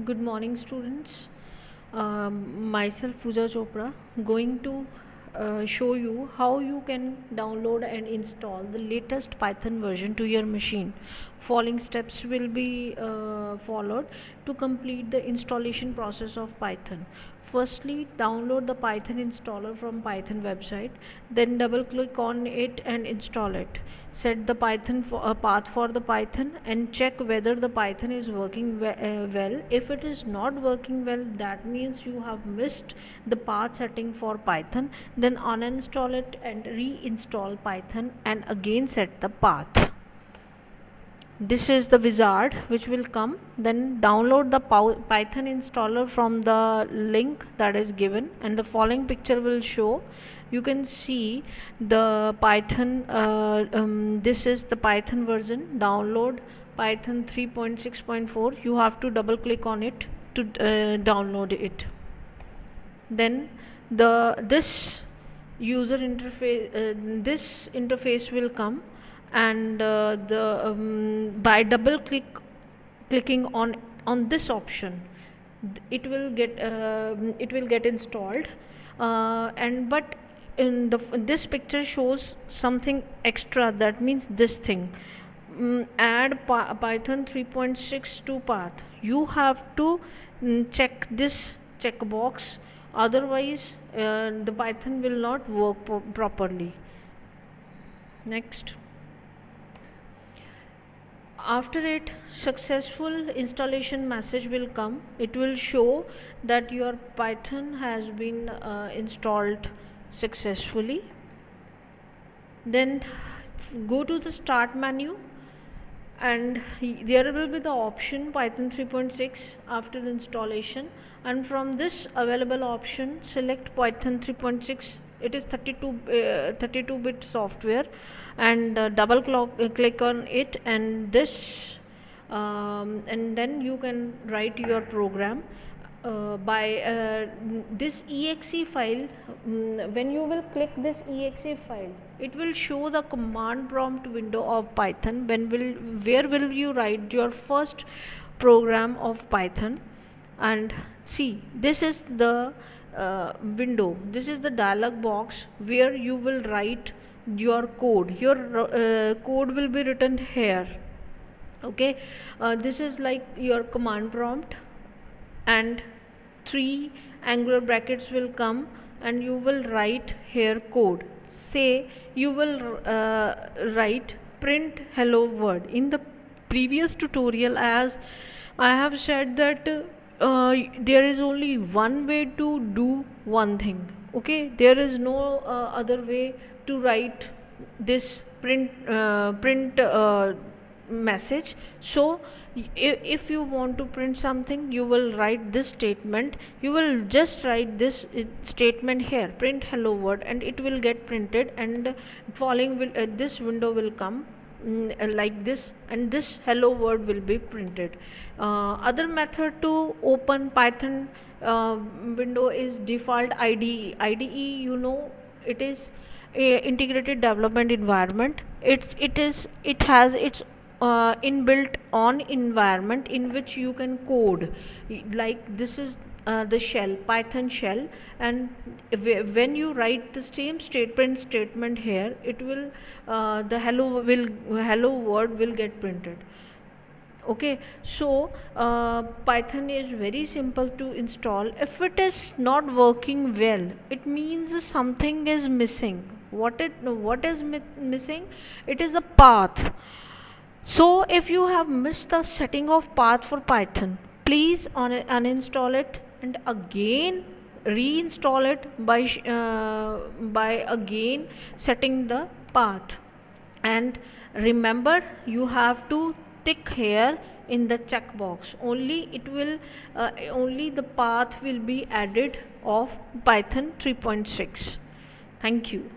Good morning, students. Myself Pooja Chopra going to show you how you can download and install the latest Python version to your machine. Following steps will be followed to complete the installation process of Python. Firstly, download the Python installer from Python website, then double click on it and install it. Set the Python path for the Python and check whether the Python is working well. If it is not working well, that means you have missed the path setting for Python. Then uninstall it and reinstall Python and again set the path. This is the wizard which will come. Then download the Python installer from the link that is given, and the following picture will show. You can see the Python. This is the Python version. Download Python 3.6.4. You have to double click on it to download it. Then this user interface, this interface will come, and by clicking on this option, it will get installed. And but in this picture shows something extra, that means this thing. Add Python 3.6 to path. You have to check this checkbox, otherwise the Python will not work properly. Next, after it, successful installation message will come. It will show that your Python has been installed successfully. Then go to the start menu, and there will be the option Python 3.6 after installation, and from this available option select Python 3.6. It is 32-bit software, and double click on it, and this and then you can write your program by this exe file. When you will click this exe file, it will show the command prompt window of Python. Where will you write your first program of Python? And see, this is the window. This is the dialog box where you will write your code. Your code will be written here. Okay, this is like your command prompt, and 3 angular brackets will come, and you will write here code. Say you will write print hello world. In the previous tutorial, as I have said that there is only one way to do one thing. Okay, there is no other way to write this print message. So if you want to print something, you will write this statement. You will just write this statement here, print hello world, and it will get printed, and following will this window will come like this, and this hello world will be printed. Other method to open Python window is default IDE. You know, it is a integrated development environment. It has its inbuilt on environment in which you can code. Like this is the shell, Python shell, and when you write the same statement here, it will the hello word will get printed. Okay, so Python is very simple to install. If it is not working well, it means something is missing. What is missing? It is a path. So if you have missed the setting of path for Python, please uninstall it and again reinstall it by again setting the path. And remember, you have to tick here in the checkbox. Only the path will be added of Python 3.6. Thank you.